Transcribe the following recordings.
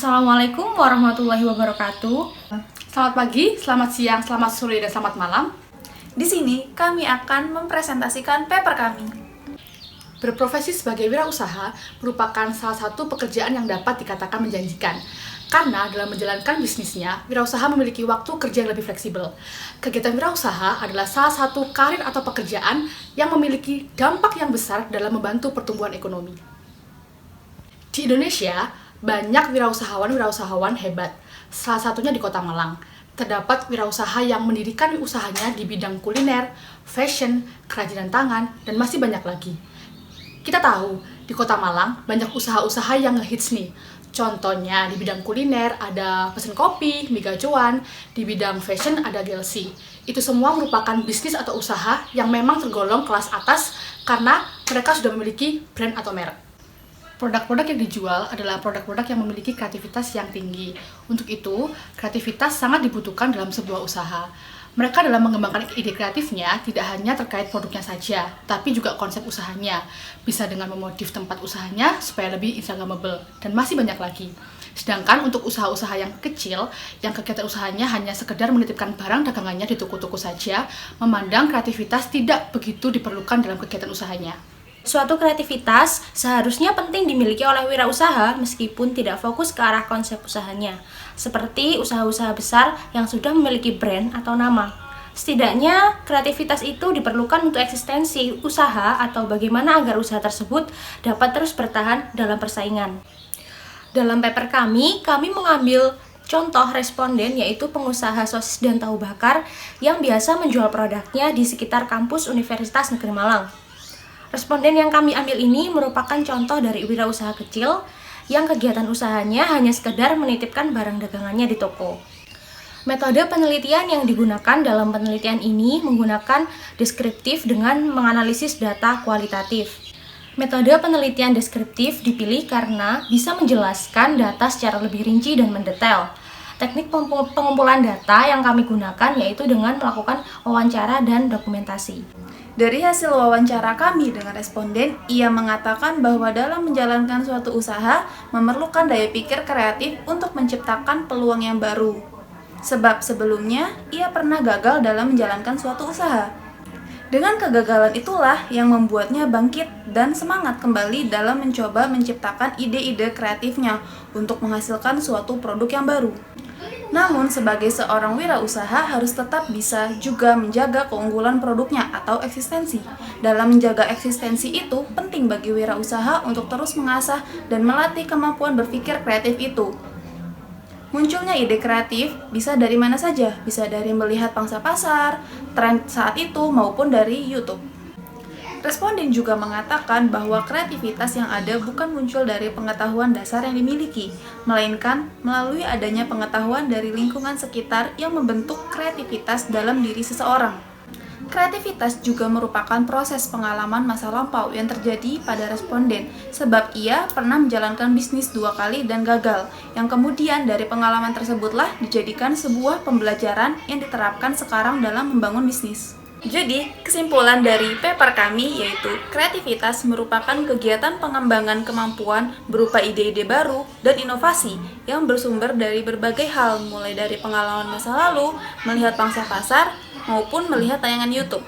Assalamualaikum warahmatullahi wabarakatuh. Selamat pagi, selamat siang, selamat sore, dan selamat malam. Di sini kami akan mempresentasikan paper kami. Berprofesi sebagai wirausaha merupakan salah satu pekerjaan yang dapat dikatakan menjanjikan. Karena dalam menjalankan bisnisnya, wirausaha memiliki waktu kerja yang lebih fleksibel. Kegiatan wirausaha adalah salah satu karir atau pekerjaan yang memiliki dampak yang besar dalam membantu pertumbuhan ekonomi. Di Indonesia, banyak wirausahawan hebat. Salah satunya di Kota Malang. Terdapat wirausaha yang mendirikan usahanya di bidang kuliner, fashion, kerajinan tangan, dan masih banyak lagi. Kita tahu, di Kota Malang banyak usaha-usaha yang ngehits nih. Contohnya, di bidang kuliner ada Pesen Kopi, Mie Gacuan, di bidang fashion ada GLC. Itu semua merupakan bisnis atau usaha yang memang tergolong kelas atas karena mereka sudah memiliki brand atau merek. Produk-produk yang dijual adalah produk-produk yang memiliki kreativitas yang tinggi. Untuk itu, kreativitas sangat dibutuhkan dalam sebuah usaha. Mereka dalam mengembangkan ide kreatifnya tidak hanya terkait produknya saja, tapi juga konsep usahanya. Bisa dengan memotif tempat usahanya supaya lebih instagramable, dan masih banyak lagi. Sedangkan untuk usaha-usaha yang kecil, yang kegiatan usahanya hanya sekedar menitipkan barang dagangannya di toko-toko saja, memandang kreativitas tidak begitu diperlukan dalam kegiatan usahanya. Suatu kreativitas seharusnya penting dimiliki oleh wirausaha meskipun tidak fokus ke arah konsep usahanya, seperti usaha-usaha besar yang sudah memiliki brand atau nama. Setidaknya, kreativitas itu diperlukan untuk eksistensi usaha atau bagaimana agar usaha tersebut dapat terus bertahan dalam persaingan. Dalam paper kami mengambil contoh responden yaitu pengusaha sosis dan tahu bakar yang biasa menjual produknya di sekitar kampus Universitas Negeri Malang. Responden yang kami ambil ini merupakan contoh dari wirausaha kecil yang kegiatan usahanya hanya sekedar menitipkan barang dagangannya di toko. Metode penelitian yang digunakan dalam penelitian ini menggunakan deskriptif dengan menganalisis data kualitatif. Metode penelitian deskriptif dipilih karena bisa menjelaskan data secara lebih rinci dan mendetail. Teknik pengumpulan data yang kami gunakan yaitu dengan melakukan wawancara dan dokumentasi. Dari hasil wawancara kami dengan responden, ia mengatakan bahwa dalam menjalankan suatu usaha memerlukan daya pikir kreatif untuk menciptakan peluang yang baru. Sebab sebelumnya ia pernah gagal dalam menjalankan suatu usaha. Dengan kegagalan itulah yang membuatnya bangkit dan semangat kembali dalam mencoba menciptakan ide-ide kreatifnya untuk menghasilkan suatu produk yang baru. Namun, sebagai seorang wirausaha harus tetap bisa juga menjaga keunggulan produknya atau eksistensi. Dalam menjaga eksistensi itu, penting bagi wirausaha untuk terus mengasah dan melatih kemampuan berpikir kreatif itu. Munculnya ide kreatif bisa dari mana saja, bisa dari melihat pangsa pasar, tren saat itu, maupun dari YouTube. Responden juga mengatakan bahwa kreativitas yang ada bukan muncul dari pengetahuan dasar yang dimiliki, melainkan melalui adanya pengetahuan dari lingkungan sekitar yang membentuk kreativitas dalam diri seseorang. Kreativitas juga merupakan proses pengalaman masa lampau yang terjadi pada responden, sebab ia pernah menjalankan bisnis 2 kali dan gagal, yang kemudian dari pengalaman tersebutlah dijadikan sebuah pembelajaran yang diterapkan sekarang dalam membangun bisnis. Jadi, kesimpulan dari paper kami yaitu kreativitas merupakan kegiatan pengembangan kemampuan berupa ide-ide baru dan inovasi yang bersumber dari berbagai hal, mulai dari pengalaman masa lalu, melihat pangsa pasar, maupun melihat tayangan YouTube.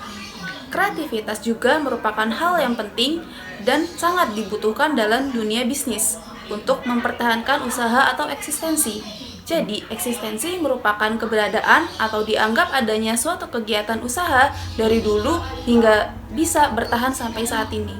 Kreativitas juga merupakan hal yang penting dan sangat dibutuhkan dalam dunia bisnis untuk mempertahankan usaha atau eksistensi. Jadi, eksistensi merupakan keberadaan atau dianggap adanya suatu kegiatan usaha dari dulu hingga bisa bertahan sampai saat ini.